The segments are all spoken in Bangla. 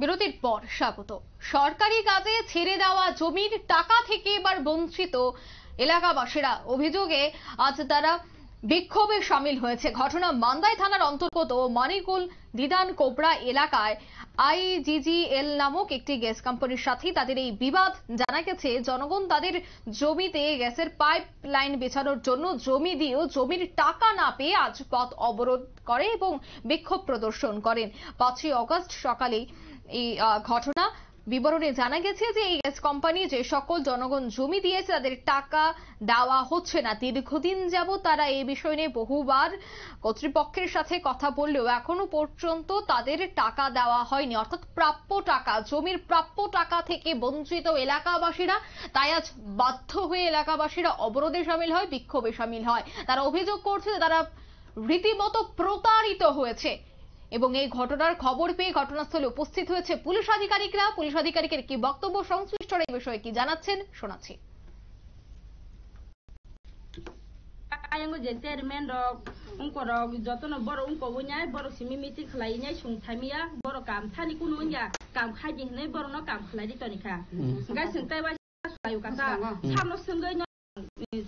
বিরতির পর স্বাগত। সরকারি কাজে ছেড়ে দেওয়া জমির টাকা থেকে এবার বঞ্চিত এলাকাবাসীরা। অভিযোগে আজ তারা বিক্ষোভে সামিল হয়েছে। ঘটনা মান্দাই থানার অন্তর্গত মানিকুল দিদান কোবরা এলাকায় আইজিজিএল নামক একটি গ্যাস কোম্পানির সাথে তাদের এই বিবাদ। জানা গেছে জনগণ তাদের জমিতে গ্যাসের পাইপ লাইন বেছানোর জন্য জমি দিয়েও জমির টাকা না পেয়ে আজ পথ অবরোধ করে এবং বিক্ষোভ প্রদর্শন করেন। 5ই অগস্ট সকালে এই ঘটনা। বিবরণে জানা গেছে যে এই গ্যাস কোম্পানি যে সকল জনগণ জমি দিয়েছে তাদের টাকা দেওয়া হচ্ছে না। দীর্ঘদিন যাবত তারা এই বিষয় নিয়ে বহুবার কর্তৃপক্ষের সাথে কথা বললেও এখনো পর্যন্ত তাদের টাকা দেওয়া হয়নি, অর্থাৎ প্রাপ্য টাকা, জমির প্রাপ্য টাকা থেকে বঞ্চিত এলাকাবাসীরা। তাই আজ বাধ্য হয়ে এলাকাবাসীরা অবরোধে সামিল হয়, বিক্ষোভে সামিল হয়। তারা অভিযোগ করছে তারা রীতিমতো প্রতারিত হয়েছে এবং এই ঘটনার খবর পেয়ে ঘটনাস্থলে উপস্থিত হয়েছে পুলিশ আধিকারিকরা। পুলিশ আধিকারিকের কি বক্তব্য, সংশ্লিষ্টরা এই বিষয়ে কি জানাচ্ছেন শোনাচ্ছি। आयंगो जे चेयरमैन रok उनको रok जतनो बरो उनको वन्या बरो सिमी मीटिंग खलाइnya सुंथामिया बरो काम थानि कुनु वन्या काम खाजि हने बरो न काम खलाइ दितनिखा गाय सुंथाइ बा खलायु कता सामनो संगै न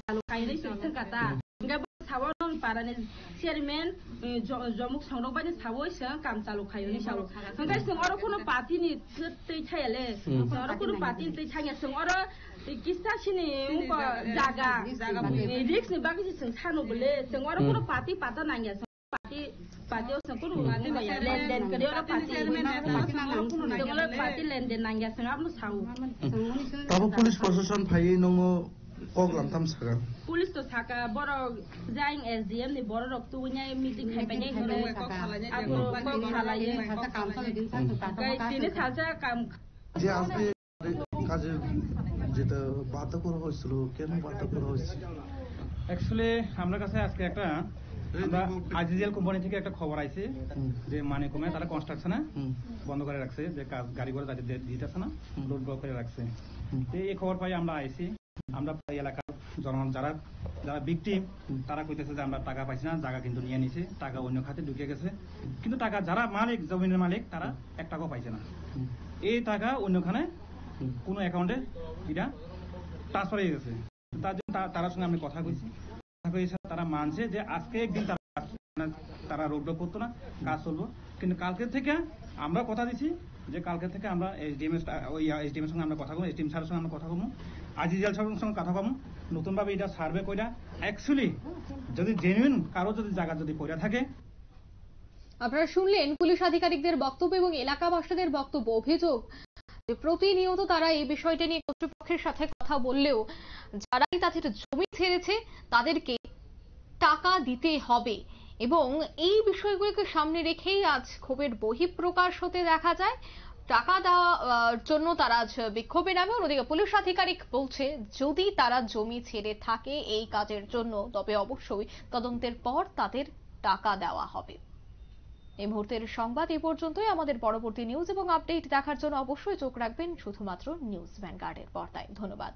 चालु खाइनै सुंथां कता गाय सावो न पारानि चेयरमैन जमुक संरक बानि सावो सं काम चालु खायनि सावो गाय सं अरो कुनु पार्टीनि तै छायले अरो कुनु पार्टीनि तै छाया सं अरो किस्ता सिनि उनको जागा रिक्स नि बागि सं सानो बोले सं अरो कुनु पार्टी पाता नांगिया पार्टी सं कुनु लेनदेन करियो र पार्टी लेनदेन नांगिया सं आपनो सावो तब पुलिस प्रशासन फाइ नंगो कगलाम ताम सागा पुलिस तो साका बरो जाइं एसडीएम नि बरो रक्तु वन्या मीटिंग खाइबाने हने आपो कग खालाये काम गाय तिने सालसा काम যে আজকে কাজে যেটা বাধ্য করা হয়েছিল, কেন বাধ্য করা হয়েছিল? অ্যাকচুয়ালি আমার কাছে আজকে একটা আইজিজিএল কোম্পানি থেকে একটা খবর আইছে যে মানিকমে তারা কনস্ট্রাকশনে বন্ধ করে রাখছে, যে কাজ গাড়ি ঘোড়া যাতে দিতেছে না, রোড ব্লক করে রাখছে। এই খবর পাই আমরা আইছি। আমরা এলাকার জনগণ যারা যারা ভিকটিম তারা কইতেছে যে আমরা টাকা পাইছি না, জায়গা কিন্তু নিয়ে নিছে, টাকা অন্য খাতে ঢুকে গেছে, কিন্তু টাকা যারা মালিক, জমিনের মালিক, তারা 1 টাকাও পাইছে না। এই টাকা অন্যখানে কোনো অ্যাকাউন্টে এটা ট্রান্সফার হয়ে গেছে। তার জন্য তার সঙ্গে আমি কথা কইছি, তারা মানছে যে আজকে একদিন তারা রোড ব্লক করতো না, কাজ চলবো, কিন্তু কালকে থেকে আমরা কথা দিছি যে কালকে থেকে আমরা এসডিএম এর সঙ্গে আমরা কথা বলবো, এসডিএম স্যারের সঙ্গে আমরা কথা বলবো, আইজিজিএল স্যারের সঙ্গে কথা বলবো, নতুনভাবে এটা সার্ভে কইরা অ্যাকচুয়ালি যদি জেনুইন কারো যদি জায়গা যদি পড়ে থাকে। আপনারা শুনলেন পুলিশ আধিকারিকদের বক্তব্য এবং এলাকাবাসীদের বক্তব্য। অভিযোগ প্রতিনিয়ত তারা এই বিষয়টা নিয়ে কর্তৃপক্ষের সাথে কথা বললেও যারাই তাদের জমি ছেড়েছে তাদেরকে টাকা দিতে হবে এবং এই বিষয়গুলোকে সামনে রেখেই আজ ক্ষোভের বহিঃপ্রকাশ হতে দেখা যায়। টাকা দেওয়ার জন্য তারা আজ বিক্ষোভে নামে। অন্যদিকে পুলিশ আধিকারিক বলছে যদি তারা জমি ছেড়ে থাকে এই কাজের জন্য তবে অবশ্যই তদন্তের পর তাদের টাকা দেওয়া হবে। এই মুহূর্তের সংবাদ এই পর্যন্তই। আমাদের পরবর্তী নিউজ এবং আপডেট দেখার জন্য অবশ্যই চোখ রাখবেন শুধুমাত্র নিউজ ভ্যানগার্ডের পর্দায়। ধন্যবাদ।